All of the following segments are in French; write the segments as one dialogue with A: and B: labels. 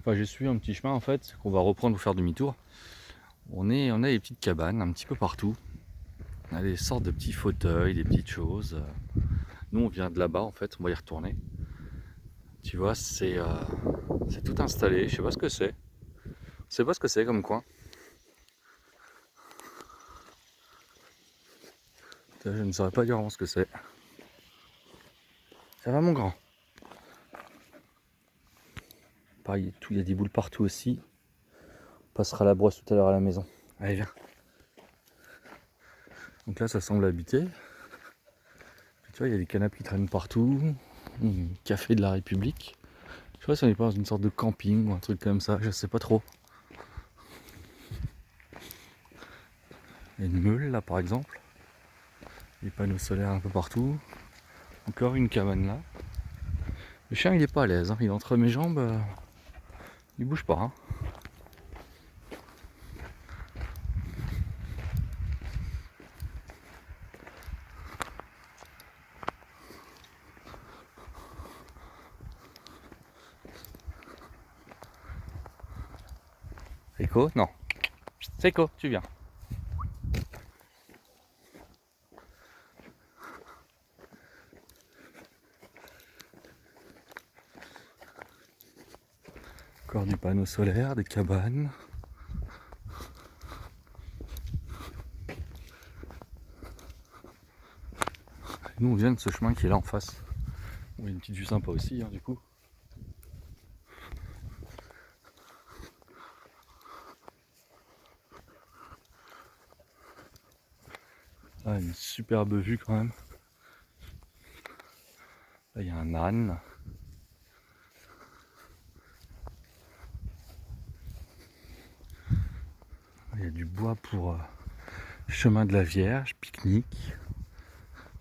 A: Enfin, j'ai suivi un petit chemin en fait, qu'on va reprendre pour faire demi-tour. On a des petites cabanes un petit peu partout. On a des sortes de petits fauteuils, des petites choses. Nous, on vient de là-bas en fait, on va y retourner. Tu vois, c'est tout installé. Je sais pas ce que c'est. Je sais pas ce que c'est comme coin. Je ne saurais pas dire vraiment ce que c'est. Ça va mon grand? Pareil, il y a des boules partout aussi. On passera la brosse tout à l'heure à la maison. Allez, viens. Donc là, ça semble habité. Tu vois, il y a des canapes qui traînent partout. Café de la République. Je sais pas si on est pas dans une sorte de camping ou un truc comme ça, je sais pas trop. Il y a une meule là par exemple. Des panneaux solaires un peu partout. Encore une cabane là. Le chien il est pas à l'aise, hein. Il est entre mes jambes. Il bouge pas. Hein. Seiko, non. Seiko, tu viens. Encore du panneau solaire, des cabanes. Nous on vient de ce chemin qui est là en face. Il y a une petite vue sympa aussi, hein, du coup. Ah, une superbe vue quand même. Là il y a un âne. Il y a du bois pour chemin de la Vierge, pique-nique.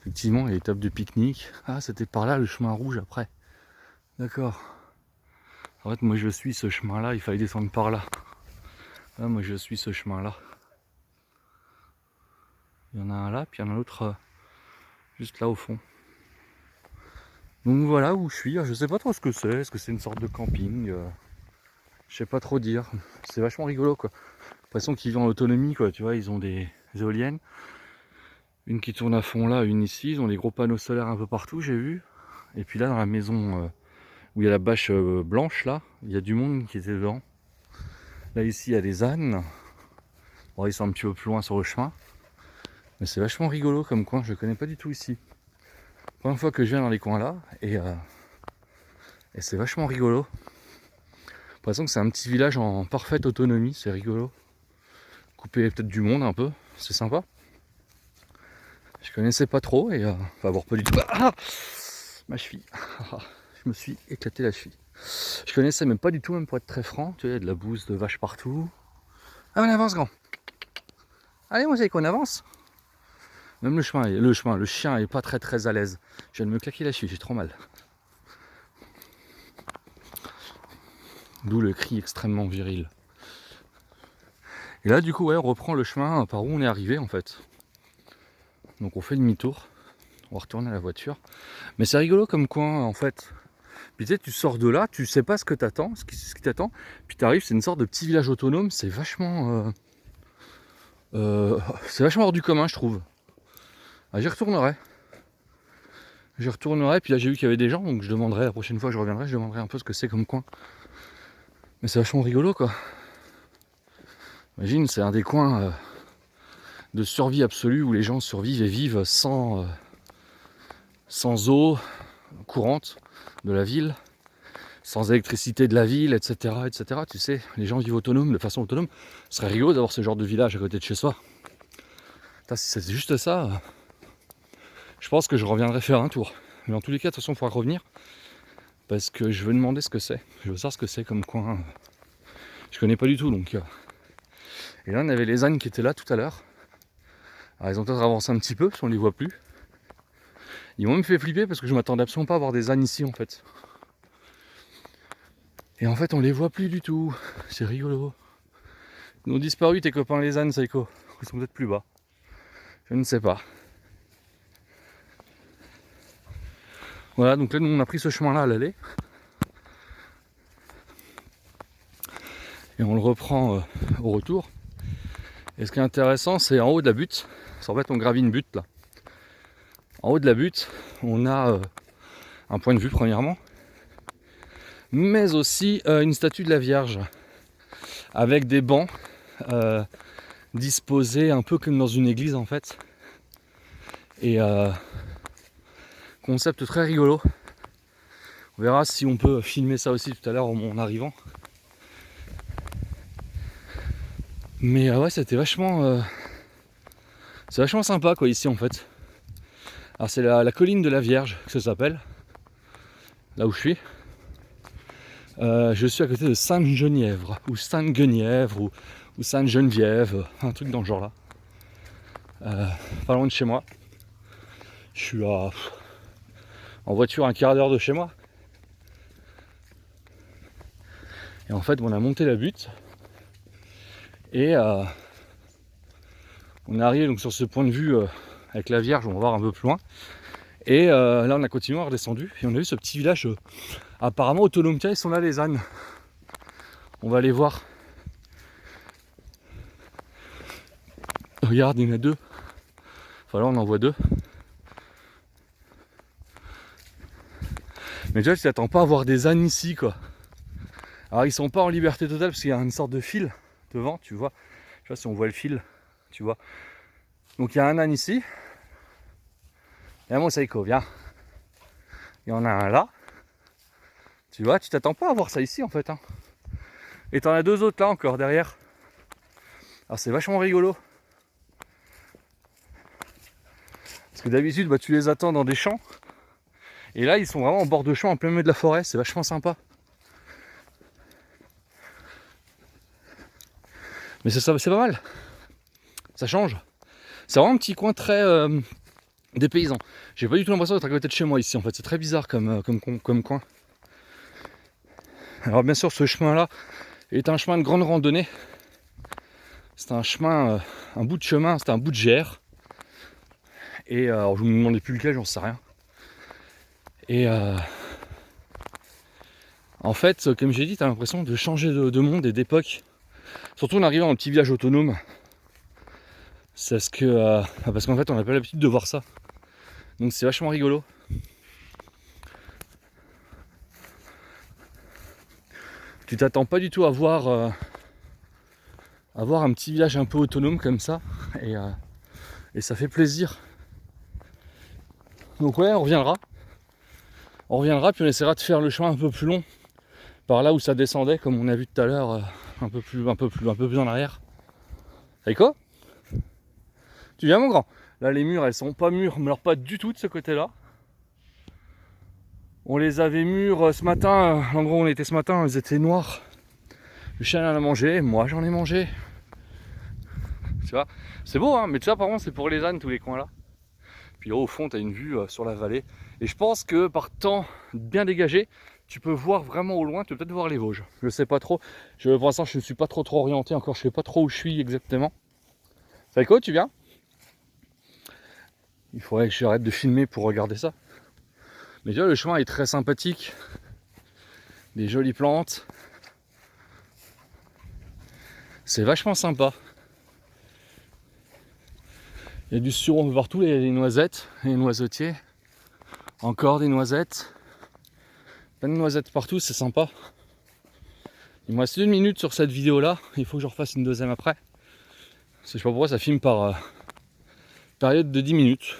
A: Effectivement, il y a des tables de pique-nique. Ah, c'était par là le chemin rouge après. D'accord. En fait, moi je suis ce chemin-là, il fallait descendre par là. Là, moi je suis ce chemin-là. Il y en a un là, puis il y en a un autre juste là au fond. Donc voilà où je suis. Je sais pas trop ce que c'est. Est-ce que c'est une sorte de camping? Je sais pas trop dire. C'est vachement rigolo quoi. L'impression qu'ils vivent en autonomie quoi. Tu vois, ils ont des éoliennes. Une qui tourne à fond là, une ici. Ils ont des gros panneaux solaires un peu partout, j'ai vu. Et puis là, dans la maison où il y a la bâche blanche là, il y a du monde qui était dedans. Là ici, il y a des ânes. Bon, ils sont un petit peu plus loin sur le chemin. Mais c'est vachement rigolo comme coin. Je connais pas du tout ici. Première fois que je viens dans les coins là. Et c'est vachement rigolo. J'ai l'impression que c'est un petit village en parfaite autonomie. C'est rigolo. Coupé peut-être du monde un peu. C'est sympa. Je connaissais pas trop et enfin bon pas du tout. Ah, ma cheville. Je me suis éclaté la cheville. Je connaissais même pas du tout, même pour être très franc. Tu vois, il y a de la bouse de vache partout. Ah, on avance grand. Allez, moi c'est qu'on avance. Même le chien est pas très très à l'aise. Je viens de me claquer la cheville, j'ai trop mal. D'où le cri extrêmement viril. Et là du coup ouais, on reprend le chemin par où on est arrivé en fait. Donc on fait demi-tour. On va retourner à la voiture. Mais c'est rigolo comme coin en fait. Puis tu sais, tu sors de là, tu sais pas ce que t'attends, ce qui t'attend. Puis t'arrives, c'est une sorte de petit village autonome. C'est vachement hors du commun, je trouve. Ah, j'y retournerai. J'y retournerai. Puis là, j'ai vu qu'il y avait des gens, donc je demanderai la prochaine fois que je reviendrai, je demanderai un peu ce que c'est comme coin. Mais c'est vachement rigolo, quoi. Imagine, c'est un des coins de survie absolue où les gens survivent et vivent sans eau courante de la ville, sans électricité de la ville, etc., etc. Tu sais, les gens vivent autonomes, de façon autonome. Ce serait rigolo d'avoir ce genre de village à côté de chez soi. Putain, si c'est juste ça, je pense que je reviendrai faire un tour. Mais en tous les cas, de toute façon, il faudra revenir. Parce que je veux demander ce que c'est. Je veux savoir ce que c'est comme coin. Je connais pas du tout donc. Et là, on avait les ânes qui étaient là tout à l'heure. Alors, ils ont peut-être avancé un petit peu, parce qu'on les voit plus. Ils m'ont même fait flipper parce que je m'attendais absolument pas à voir des ânes ici en fait. Et en fait, on les voit plus du tout. C'est rigolo. Ils ont disparu tes copains les ânes, Saiko. Ils sont peut-être plus bas. Je ne sais pas. Voilà, donc là, nous, on a pris ce chemin-là à l'aller. et on le reprend au retour. Et ce qui est intéressant, c'est en haut de la butte, en fait on gravit une butte là. En haut de la butte, on a un point de vue premièrement, mais aussi une statue de la Vierge, avec des bancs disposés un peu comme dans une église en fait. Et concept très rigolo. On verra si on peut filmer ça aussi tout à l'heure en arrivant. Mais ouais, c'était vachement... c'est vachement sympa quoi ici en fait. Alors c'est la colline de la Vierge que ça s'appelle, là où je suis. Je suis à côté de Sainte-Genièvre, ou Sainte-Guenièvre, ou Sainte-Geneviève, un truc dans le genre là. Pas loin de chez moi. Je suis en voiture un quart d'heure de chez moi. Et en fait, on a monté la butte. Et on est arrivé donc sur ce point de vue avec la Vierge, on va voir un peu plus loin. Et là, on a continué, on est redescendu. Et on a vu ce petit village apparemment autonome. Tiens, ils sont là, les ânes. On va aller voir. Regarde, il y en a deux. Enfin là, on en voit deux. Mais déjà, tu t'attends pas à voir des ânes ici, quoi. Alors, ils sont pas en liberté totale parce qu'il y a une sorte de fil devant, tu vois. Je sais pas si on voit le fil, tu vois. Donc, il y a un âne ici. Et un mosaïco, viens. Il y en a un là. Tu vois, tu t'attends pas à voir ça ici, en fait. Hein. Et t'en as deux autres là encore derrière. Alors, c'est vachement rigolo. Parce que d'habitude, bah, tu les attends dans des champs. Et là, ils sont vraiment en bord de champ, en plein milieu de la forêt. C'est vachement sympa. Mais c'est pas mal. Ça change. C'est vraiment un petit coin très dépaysant. J'ai pas du tout l'impression d'être à côté de chez moi ici. En fait, c'est très bizarre comme coin. Alors bien sûr, ce chemin-là est un chemin de grande randonnée. C'est un chemin, un bout de chemin, c'est un bout de GR. Et alors, je vous demandais plus lequel, j'en sais rien. Et en fait, comme j'ai dit, t'as l'impression de changer de monde et d'époque. Surtout en arrivant dans un petit village autonome. C'est parce qu'en fait, on n'a pas l'habitude de voir ça. Donc c'est vachement rigolo. Tu t'attends pas du tout à voir un petit village un peu autonome comme ça. Et ça fait plaisir. Donc ouais, on reviendra. On reviendra, puis on essaiera de faire le chemin un peu plus long. Par là où ça descendait, comme on a vu tout à l'heure, un peu plus en arrière. Avec quoi? Tu viens, mon grand? Là, les murs, elles sont pas mûres, mais alors pas du tout de ce côté-là. On les avait mûres ce matin, l'endroit où on était ce matin, elles étaient noires. Le chien en a mangé, moi j'en ai mangé. Tu vois, c'est beau, hein, mais ça, par contre, c'est pour les ânes, tous les coins là. Puis là, au fond, tu as une vue sur la vallée. Et je pense que par temps bien dégagé, tu peux voir vraiment au loin, tu peux peut-être voir les Vosges. Je sais pas trop. Pour l'instant, je ne suis pas trop orienté encore, je sais pas trop où je suis exactement. Ça fait quoi, tu viens? Il faudrait que j'arrête de filmer pour regarder ça. Mais déjà, le chemin est très sympathique. Des jolies plantes. C'est vachement sympa. Il y a du sureau un peu partout, il y a des noisettes, des noisetiers. Encore des noisettes. Plein de noisettes partout, c'est sympa. Il me reste 1 minute sur cette vidéo là, il faut que je refasse une deuxième après. Je sais pas pourquoi ça filme par période de 10 minutes.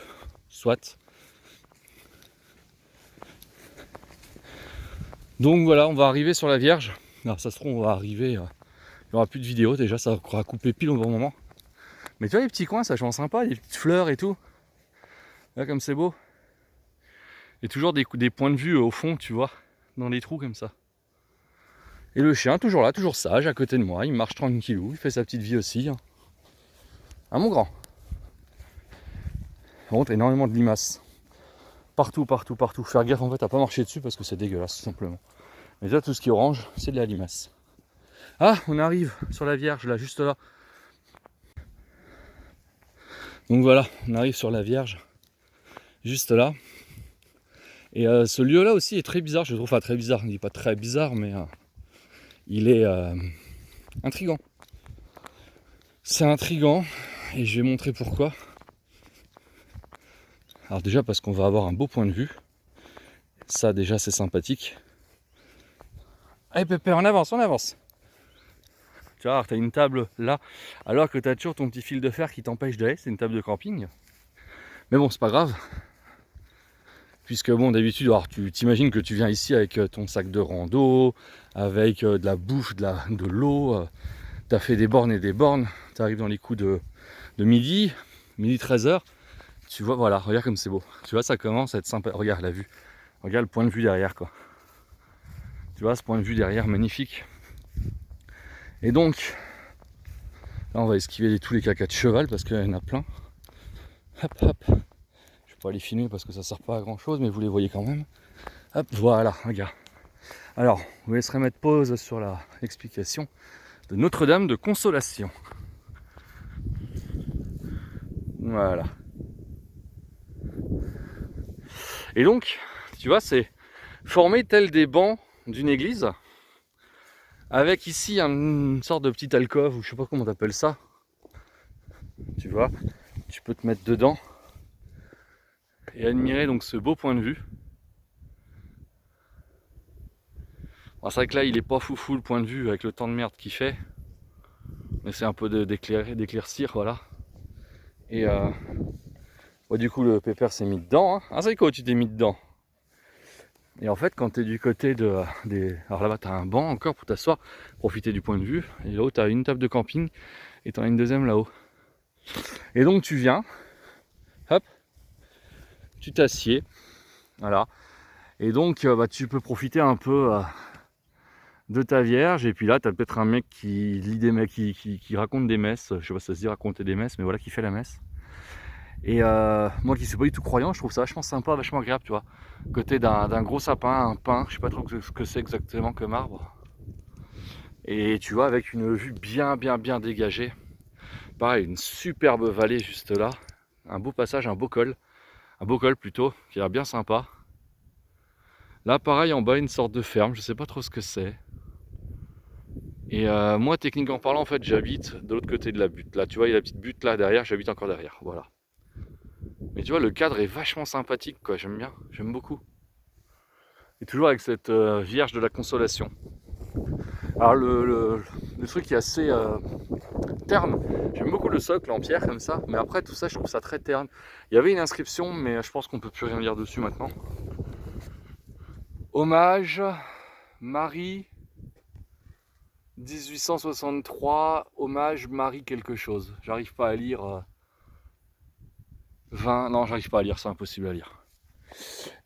A: Soit. Donc voilà, on va arriver sur la Vierge. Alors ça se trouve, on va arriver, il n'y aura plus de vidéo déjà, ça va couper pile au bon moment. Mais tu vois les petits coins, ça change sympa, les petites fleurs et tout. Là comme c'est beau. Et toujours des points de vue au fond, tu vois, dans les trous comme ça. Et le chien, toujours là, toujours sage, à côté de moi, il marche tranquillou, il fait sa petite vie aussi. Hein, mon grand. Par contre, énormément de limaces. Partout. Faire gaffe en fait à pas marcher dessus parce que c'est dégueulasse tout simplement. Mais déjà tout ce qui est orange, c'est de la limace. Ah, on arrive sur la Vierge là, juste là. Donc voilà, on arrive sur la Vierge, juste là. Et ce lieu là aussi est très bizarre, je trouve. Enfin très bizarre, on dit pas très bizarre, mais il est Intriguant. C'est intriguant et je vais montrer pourquoi. Alors déjà parce qu'on va avoir un beau point de vue. Ça déjà c'est sympathique. Allez Pépé, on avance, on avance. Tu vois, tu as une table là, alors que tu as toujours ton petit fil de fer qui t'empêche d'aller, c'est une table de camping. Mais bon, c'est pas grave. Puisque bon, d'habitude, alors tu t'imagines que tu viens ici avec ton sac de rando, avec de la bouffe, de l'eau, tu as fait des bornes et des bornes, tu arrives dans les coups de midi 13h, tu vois, voilà, regarde comme c'est beau. Tu vois, ça commence à être sympa. Regarde la vue, regarde le point de vue derrière, quoi. Tu vois, ce point de vue derrière, magnifique. Et donc, là, on va esquiver tous les cacas de cheval parce qu'il y en a plein. Hop, hop. Je vais pas les filmer parce que ça sert pas à grand chose, mais vous les voyez quand même. Hop, voilà, regarde. Alors, je vous laisserai mettre pause sur l'explication de Notre-Dame de Consolation. Voilà. Et donc, tu vois, c'est formé tel des bancs d'une église, avec ici une sorte de petite alcôve, ou je sais pas comment t'appelles ça. Tu vois, tu peux te mettre dedans et admirer donc ce beau point de vue. Bon, c'est vrai que là, il est pas foufou le point de vue avec le temps de merde qu'il fait, mais c'est un peu d'éclaircir, voilà. Et du coup, le pépère s'est mis dedans. Hein. Ah, c'est quoi, tu t'es mis dedans? Et en fait, quand tu es du côté alors là-bas, tu as un banc encore pour t'asseoir, profiter du point de vue. Et là-haut, tu as une table de camping et tu en as une deuxième là-haut. Et donc, tu viens, hop, tu t'assieds, voilà. Et donc, tu peux profiter un peu de ta Vierge. Et puis là, tu as peut-être un mec qui lit des mecs, qui raconte des messes. Je sais pas si ça se dit raconter des messes, mais voilà, qui fait la messe. Et moi qui ne suis pas du tout croyant, je trouve ça vachement sympa, vachement agréable, tu vois. Côté d'un gros sapin, un pin, je sais pas trop ce que c'est exactement comme arbre. Et tu vois, avec une vue bien dégagée. Pareil, une superbe vallée juste là. Un beau passage, un beau col plutôt, qui a l'air bien sympa. Là, pareil, en bas, une sorte de ferme, je sais pas trop ce que c'est. Et moi, techniquement parlant, en fait, j'habite de l'autre côté de la butte. Là, tu vois, il y a la petite butte là derrière, j'habite encore derrière, voilà. Mais tu vois, le cadre est vachement sympathique, quoi. J'aime bien, j'aime beaucoup. Et toujours avec cette Vierge de la Consolation. Alors le truc qui est assez terne, j'aime beaucoup le socle en pierre comme ça, mais après tout ça, je trouve ça très terne. Il y avait une inscription, mais je pense qu'on peut plus rien lire dessus maintenant. Hommage, Marie, 1863, hommage, Marie quelque chose. J'arrive pas à lire. 20, non, j'arrive pas à lire, c'est impossible à lire.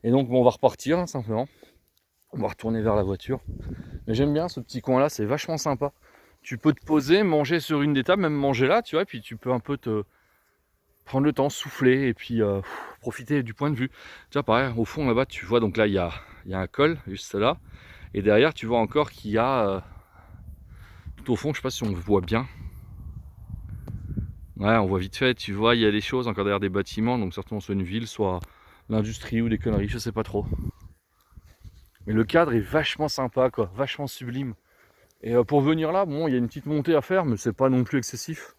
A: Et donc, bon, on va repartir, hein, simplement. On va retourner vers la voiture. Mais j'aime bien ce petit coin là, c'est vachement sympa. Tu peux te poser, manger sur une des tables, même manger là, tu vois, puis tu peux un peu te prendre le temps, souffler et puis profiter du point de vue. Tu vois, pareil, au fond là-bas, tu vois, donc là, il y a un col, juste là. Et derrière, tu vois encore qu'il y a, tout au fond, je sais pas si on voit bien. Ouais, on voit vite fait, tu vois, il y a des choses encore derrière des bâtiments, donc certainement soit une ville, soit l'industrie ou des conneries, je sais pas trop. Mais le cadre est vachement sympa, quoi, vachement sublime. Et pour venir là, bon, il y a une petite montée à faire, mais c'est pas non plus excessif.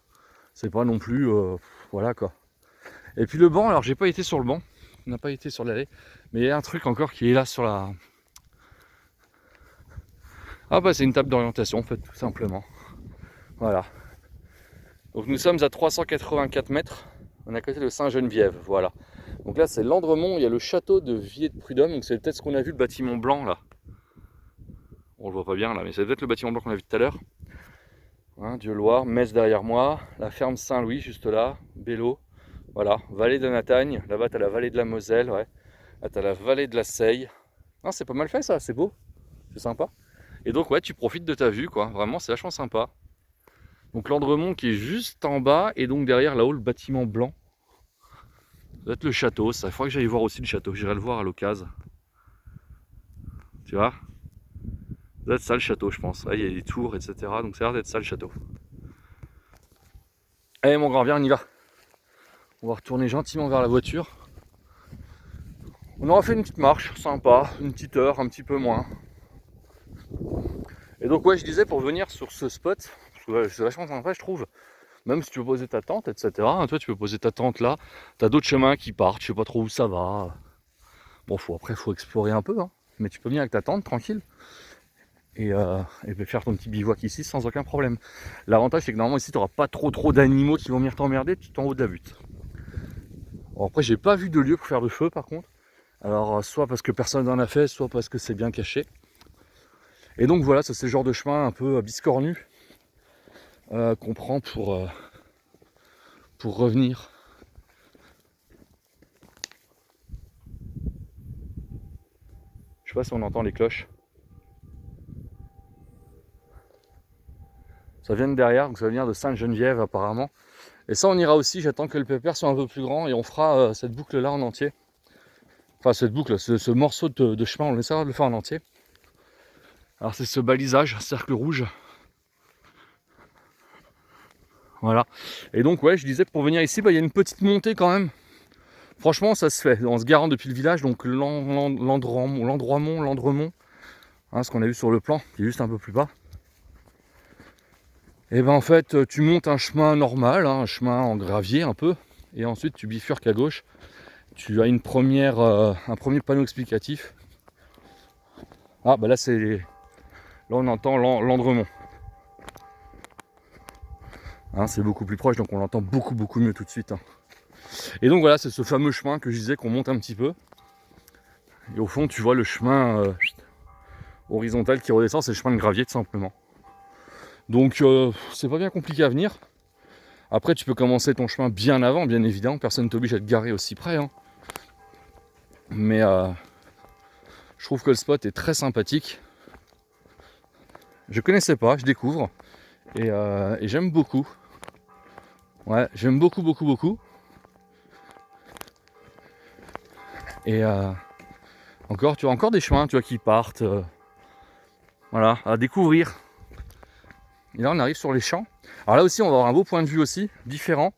A: C'est pas non plus, voilà quoi. Et puis le banc, alors j'ai pas été sur le banc, on n'a pas été sur l'allée, mais il y a un truc encore qui est là sur la... Ah bah c'est une table d'orientation en fait, tout simplement. Voilà. Donc nous sommes à 384 mètres, on est à côté de Saint-Geneviève, voilà. Donc là c'est Landremont, il y a le château de Villiers-de-Prud'homme, donc c'est peut-être ce qu'on a vu, le bâtiment blanc là. On le voit pas bien là, mais c'est peut-être le bâtiment blanc qu'on a vu tout à l'heure. Hein, Dieu-Loire, Metz derrière moi, la ferme Saint-Louis juste là, Bello, voilà, vallée de Natagne, là-bas tu as la vallée de la Moselle, ouais. Là tu as la vallée de la Seille. Non, c'est pas mal fait ça, c'est beau, c'est sympa. Et donc ouais, tu profites de ta vue quoi, vraiment c'est vachement sympa. Donc Landremont qui est juste en bas, et donc derrière là-haut le bâtiment blanc. Ça doit être le château, ça, il faudrait que j'aille voir aussi le château, j'irai le voir à l'occasion. Tu vois, ça doit être ça le château je pense, là il y a des tours etc, donc ça a l'air d'être ça le château. Allez mon grand, viens on y va. On va retourner gentiment vers la voiture. On aura fait une petite marche sympa, une petite heure, un petit peu moins. Et donc ouais, je disais pour venir sur ce spot, parce que ouais, c'est vachement sympa je trouve, même si tu veux poser ta tente, etc. Toi tu peux poser ta tente là, t'as d'autres chemins qui partent, je sais pas trop où ça va. Bon, après faut explorer un peu, hein. Mais tu peux venir avec ta tente tranquille et faire ton petit bivouac ici sans aucun problème. L'avantage c'est que normalement ici tu n'auras pas trop d'animaux qui vont venir t'emmerder tout en haut de la butte. Bon, après j'ai pas vu de lieu pour faire de feu par contre. Alors soit parce que personne n'en a fait, soit parce que c'est bien caché. Et donc voilà, ça c'est le genre de chemin un peu biscornu qu'on prend pour revenir. Je sais pas si on entend les cloches. Ça vient de derrière, donc ça vient de Sainte-Geneviève apparemment. Et ça on ira aussi, j'attends que le pépère soit un peu plus grand et on fera cette boucle là en entier. Enfin cette boucle, ce morceau de chemin, on essaiera de le faire en entier. Alors c'est ce balisage, cercle rouge. Voilà. Et donc ouais, je disais que pour venir ici, il y a une petite montée quand même. Franchement ça se fait, en se garant depuis le village, donc l'Andremont, hein, ce qu'on a vu sur le plan, qui est juste un peu plus bas. Et ben en fait tu montes un chemin normal, hein, un chemin en gravier un peu, et ensuite tu bifurques à gauche. Tu as un premier panneau explicatif. Ah bah là c'est. Là on entend l'Andremont. Hein, c'est beaucoup plus proche, donc on l'entend beaucoup mieux tout de suite. Hein. Et donc voilà, c'est ce fameux chemin que je disais qu'on monte un petit peu. Et au fond tu vois le chemin horizontal qui redescend, c'est le chemin de gravier tout simplement. Donc c'est pas bien compliqué à venir. Après tu peux commencer ton chemin bien avant, bien évidemment, personne ne t'oblige à te garer aussi près. Hein. Mais je trouve que le spot est très sympathique. Je connaissais pas, je découvre. Et j'aime beaucoup. Ouais, j'aime beaucoup. Et encore, tu as encore des chemins, tu vois, qui partent. Voilà, à découvrir. Et là on arrive sur les champs. Alors là aussi on va avoir un beau point de vue aussi, différent.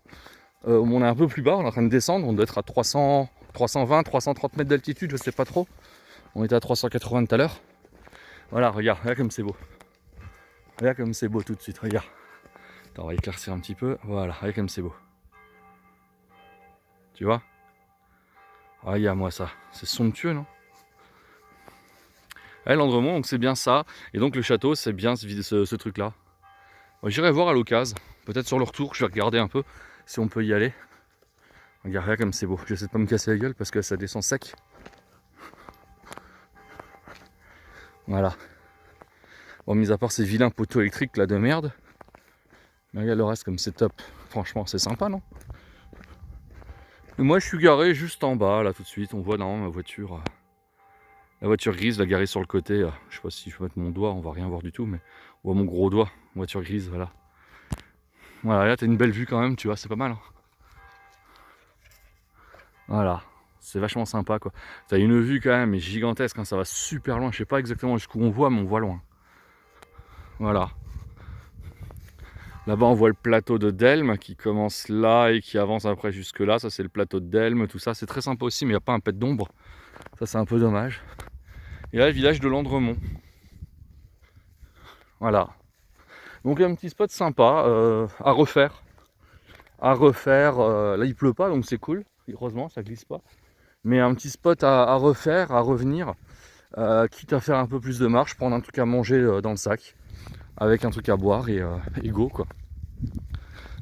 A: On est un peu plus bas, on est en train de descendre, on doit être à 320, 330 mètres d'altitude, je sais pas trop. On était à 380 tout à l'heure. Voilà, regarde comme c'est beau. Regarde comme c'est beau tout de suite, regarde. Attends, on va éclaircir un petit peu. Voilà, regarde comme c'est beau. Tu vois? Regarde-moi ça, c'est somptueux, non? L'Andremont, donc c'est bien ça. Et donc le château, c'est bien ce truc-là. J'irai voir à l'occasion, peut-être sur le retour, je vais regarder un peu si on peut y aller. Regarde comme c'est beau, j'essaie de pas me casser la gueule parce que ça descend sec. Voilà. Bon, mis à part ces vilains poteaux électriques là de merde. Mais regarde le reste comme c'est top. Franchement, c'est sympa, non? Et moi, je suis garé juste en bas, là, tout de suite. On voit dans ma voiture. La voiture grise, la garée sur le côté. Je sais pas si je peux mettre mon doigt, on va rien voir du tout, mais on voit mon gros doigt. Voiture grise, voilà. Voilà, là, t'as une belle vue quand même, tu vois, c'est pas mal. Hein. Voilà. C'est vachement sympa, quoi. T'as une vue quand même, mais gigantesque, hein, ça va super loin. Je sais pas exactement jusqu'où on voit, mais on voit loin. Voilà. Là-bas, on voit le plateau de Delme qui commence là et qui avance après jusque là. Ça, c'est le plateau de Delme, tout ça. C'est très sympa aussi, mais il n'y a pas un pet d'ombre. Ça, c'est un peu dommage. Et là, le village de l'Andremont. Voilà. Donc, un petit spot sympa à refaire. Là, il pleut pas, donc c'est cool. Heureusement, ça glisse pas. Mais un petit spot à refaire, à revenir. Quitte à faire un peu plus de marche, prendre un truc à manger dans le sac. Avec un truc à boire et go, quoi.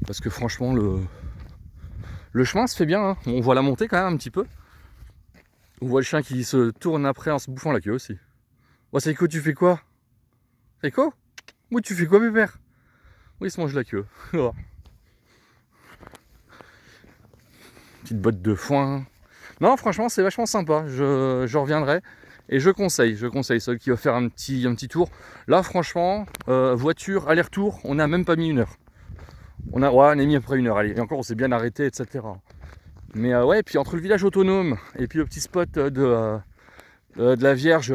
A: Parce que franchement, le chemin se fait bien. Hein. On voit la montée quand même un petit peu. On voit le chien qui se tourne après en se bouffant la queue aussi. Oh, Seiko, tu fais quoi? Seiko? Oui, tu fais quoi, pépère? Oui, il se mange la queue. Petite botte de foin. Non, franchement, c'est vachement sympa. Je reviendrai. Et je conseille ceux qui veulent faire un petit tour. Là, franchement, voiture, aller-retour, on n'a même pas mis 1 heure. On a mis à peu près 1 heure. Allez, et encore, on s'est bien arrêté, etc. Mais ouais, puis entre le village autonome et puis le petit spot de la Vierge,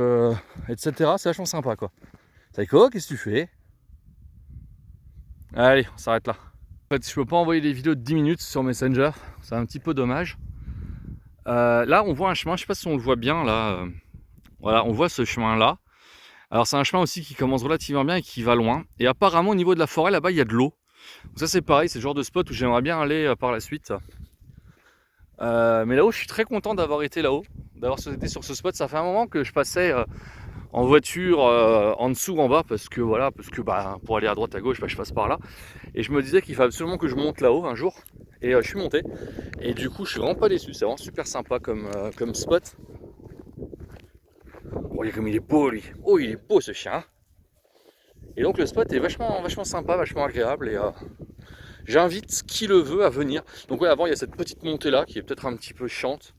A: etc., c'est vachement sympa, quoi. Taiko, qu'est-ce que tu fais? Allez, on s'arrête là. En fait, je peux pas envoyer des vidéos de 10 minutes sur Messenger, c'est un petit peu dommage. Là, on voit un chemin, je sais pas si on le voit bien, là. Voilà, on voit ce chemin-là. Alors c'est un chemin aussi qui commence relativement bien et qui va loin. Et apparemment au niveau de la forêt là-bas il y a de l'eau. Donc ça c'est pareil, c'est le genre de spot où j'aimerais bien aller par la suite. Mais là-haut je suis très content d'avoir été là-haut, d'avoir été sur ce spot. Ça fait un moment que je passais en voiture en dessous, en bas, parce que voilà, pour aller à droite à gauche, je passe par là. Et je me disais qu'il fallait absolument que je monte là-haut un jour. Et je suis monté. Et du coup je suis vraiment pas déçu, c'est vraiment super sympa comme spot. Oh, comme il est beau lui. Oh il est beau ce chien, hein. Et donc le spot est vachement sympa, vachement agréable et j'invite qui le veut à venir. Donc ouais, avant il y a cette petite montée là qui est peut-être un petit peu chiante.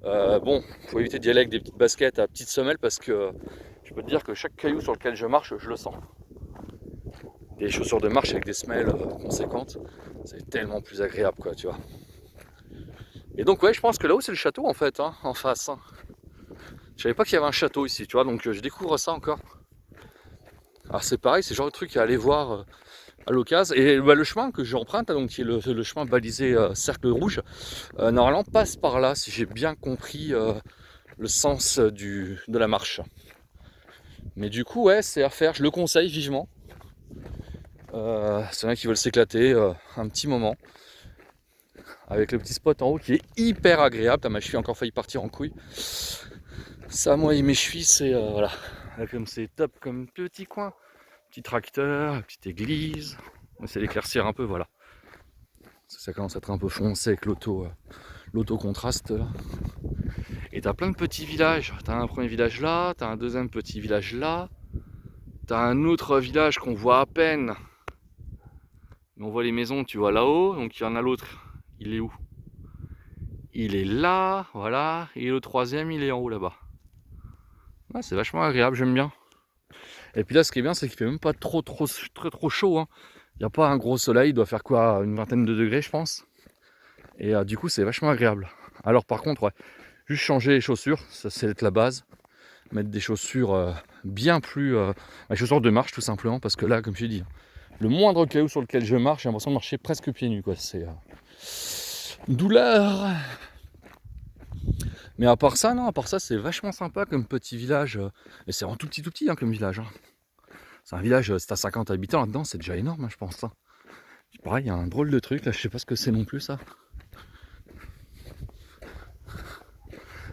A: Bon, faut éviter d'y aller avec des petites baskets à petites semelles parce que je peux te dire que chaque caillou sur lequel je marche, je le sens. Des chaussures de marche avec des semelles conséquentes, c'est tellement plus agréable quoi, tu vois. Et donc ouais, je pense que là-haut c'est le château en fait, hein, en face. Hein. Je savais pas qu'il y avait un château ici, tu vois, donc je découvre ça encore. Alors c'est pareil, c'est le genre de truc à aller voir à l'occasion. Et bah, le chemin que j'emprunte, donc qui est le chemin balisé cercle rouge, normalement passe par là, si j'ai bien compris le sens de la marche. Mais du coup, ouais, c'est à faire, je le conseille vivement. C'est vrai qui veulent s'éclater un petit moment. Avec le petit spot en haut qui est hyper agréable. Ma cheville a encore failli partir en couille. Ça, moi et mes chevilles, c'est voilà. Là, comme c'est top comme petit coin. Petit tracteur, petite église. On essaie d'éclaircir un peu, voilà. Ça commence à être un peu foncé avec l'auto-contraste là. Et t'as plein de petits villages. T'as un premier village là, t'as un deuxième petit village là. T'as un autre village qu'on voit à peine. Mais on voit les maisons, tu vois là-haut. Donc il y en a l'autre. Il est où? Il est là, voilà. Et le troisième, il est en haut là-bas. Ouais, c'est vachement agréable, j'aime bien. Et puis là, ce qui est bien, c'est qu'il fait même pas trop chaud. Hein. Il n'y a pas un gros soleil, il doit faire quoi, une vingtaine de degrés, je pense. Et du coup, c'est vachement agréable. Alors par contre, ouais, juste changer les chaussures, ça c'est la base. Mettre des chaussures bien plus... les chaussures de marche tout simplement, parce que là, comme je dis, le moindre caillou sur lequel je marche, j'ai l'impression de marcher presque pieds nus, quoi. C'est douleur. Mais à part ça, non, à part ça, c'est vachement sympa comme petit village. Et c'est vraiment tout petit hein, comme village. Hein. C'est un village, c'est à 50 habitants là-dedans, c'est déjà énorme, hein, je pense. Hein. Pareil, il y a un drôle de truc, là, je sais pas ce que c'est non plus, ça.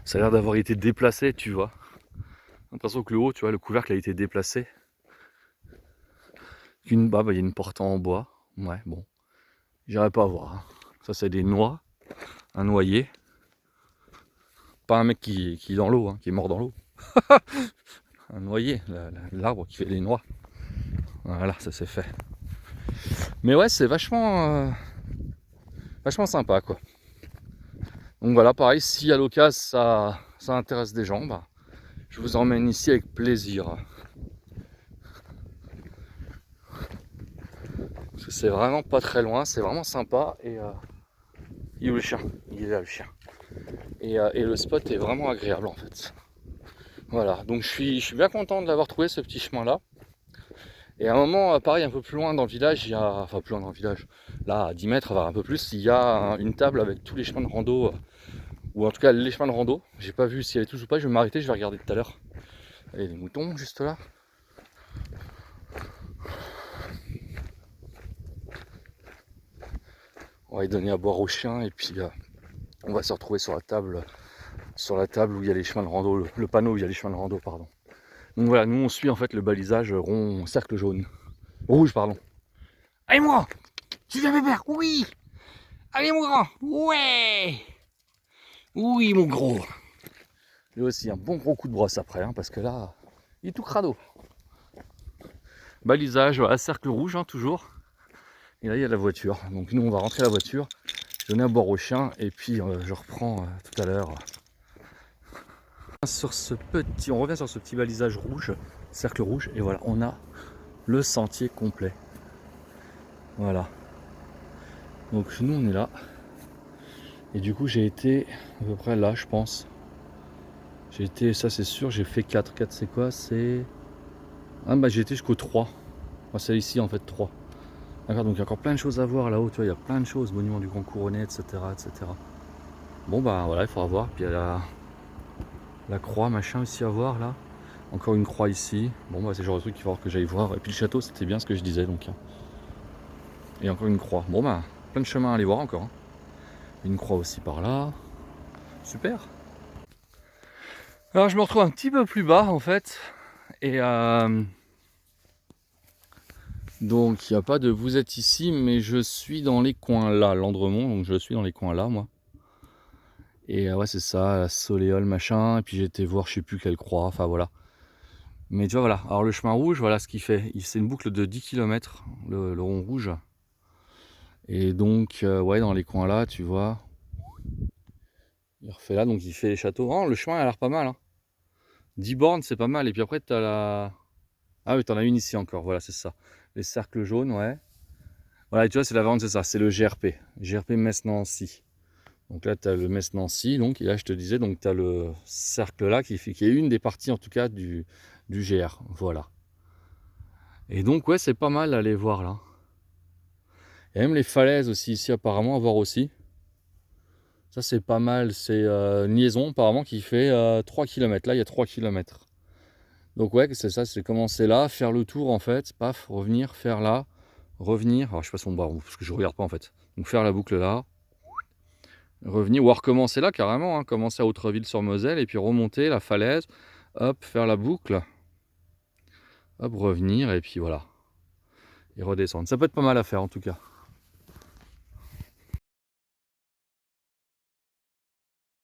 A: Ça a l'air d'avoir été déplacé, tu vois. J'ai l'impression que le haut, tu vois, le couvercle a été déplacé. Il y a une porte en bois. Ouais, bon. J'irai pas voir. Hein. Ça, c'est des noix. Un noyer. Pas un mec qui est dans l'eau, hein, qui est mort dans l'eau. Un noyer, l'arbre qui fait les noix. Voilà, ça c'est fait. Mais ouais, c'est vachement sympa, quoi. Donc voilà, pareil, si à l'occasion ça intéresse des gens, bah, je vous emmène ici avec plaisir. Parce que c'est vraiment pas très loin, c'est vraiment sympa. Et il est où le chien? Il est là le chien. Et le spot est vraiment agréable en fait. Voilà, donc je suis bien content de l'avoir trouvé ce petit chemin là. Et à un moment, pareil, un peu plus loin dans le village, il y a. Enfin plus loin dans le village, là à 10 mètres, un peu plus, il y a une table avec tous les chemins de rando. Ou en tout cas les chemins de rando. J'ai pas vu s'il y avait tous ou pas, je vais m'arrêter, je vais regarder tout à l'heure. Il y a des moutons juste là. On va y donner à boire aux chiens et puis on va se retrouver sur la table où il y a les chemins de rando, le panneau où il y a les chemins de rando, pardon. Donc voilà, nous on suit en fait le balisage rond, cercle jaune. Rouge, pardon. Allez moi, tu viens bébert, oui. Allez mon grand, ouais. Oui mon gros. Lui aussi un bon gros coup de brosse après, hein, parce que là, il est tout crado. Balisage, voilà, cercle rouge, hein, toujours. Et là, il y a la voiture. Donc nous, on va rentrer la voiture, donner à boire au chien, et puis je reprends tout à l'heure. On revient sur ce petit balisage rouge, cercle rouge, et voilà, on a le sentier complet. Voilà. Donc nous, on est là. Et du coup, j'ai été à peu près là, je pense. J'ai été, ça c'est sûr, j'ai fait 4. 4 c'est quoi? C'est... Ah bah j'ai été jusqu'au 3. Enfin, c'est ici en fait 3. D'accord, donc il y a encore plein de choses à voir là-haut, tu vois, il y a plein de choses, monument du Grand Couronné, etc., etc. Bon bah voilà, il faudra voir, puis il y a la croix, machin aussi à voir là. Encore une croix ici. Bon, bah, c'est le genre de truc qu'il va falloir que j'aille voir. Et puis le château, c'était bien ce que je disais, donc. Et encore une croix. Bon, bah, plein de chemins à aller voir encore. Hein. Une croix aussi par là. Super. Alors, je me retrouve un petit peu plus bas, en fait. Et donc, il n'y a pas de vous êtes ici, mais je suis dans les coins là, Landremont. Donc, je suis dans les coins là, moi. Et ouais, c'est ça, la Soléole, machin. Et puis, j'ai été voir, je sais plus quelle croix. Enfin, voilà. Mais tu vois, voilà. Alors, le chemin rouge, voilà ce qu'il fait. C'est une boucle de 10 km, le rond rouge. Et donc, ouais, dans les coins là, tu vois. Il refait là, donc il fait les châteaux. Oh, le chemin a l'air pas mal. Hein. 10 bornes, c'est pas mal. Et puis après, t'as la. Ah oui, t'en as une ici encore. Voilà, c'est ça. Les cercles jaunes, ouais. Voilà, et tu vois, c'est la variante, c'est ça. C'est le GRP. GRP Metz-Nancy. Donc là, tu as le Metz-Nancy. Donc, et là, je te disais, donc tu as le cercle là qui est une des parties, en tout cas, du GR. Voilà. Et donc, ouais, c'est pas mal d'aller voir là. Il y a même les falaises aussi ici, apparemment, à voir aussi. Ça, c'est pas mal. C'est une liaison, apparemment, qui fait 3 km. Là, il y a 3 km. Donc, ouais, c'est ça. C'est commencer là, faire le tour, en fait. Paf, revenir, faire là, revenir. Alors, je sais pas si on va, parce que je regarde pas, en fait. Donc, faire la boucle là. Revenir, ou recommencer là, carrément. Hein, commencer à Autreville-sur-Moselle, et puis remonter la falaise. Hop, faire la boucle. Hop, revenir, et puis voilà. Et redescendre. Ça peut être pas mal à faire, en tout cas.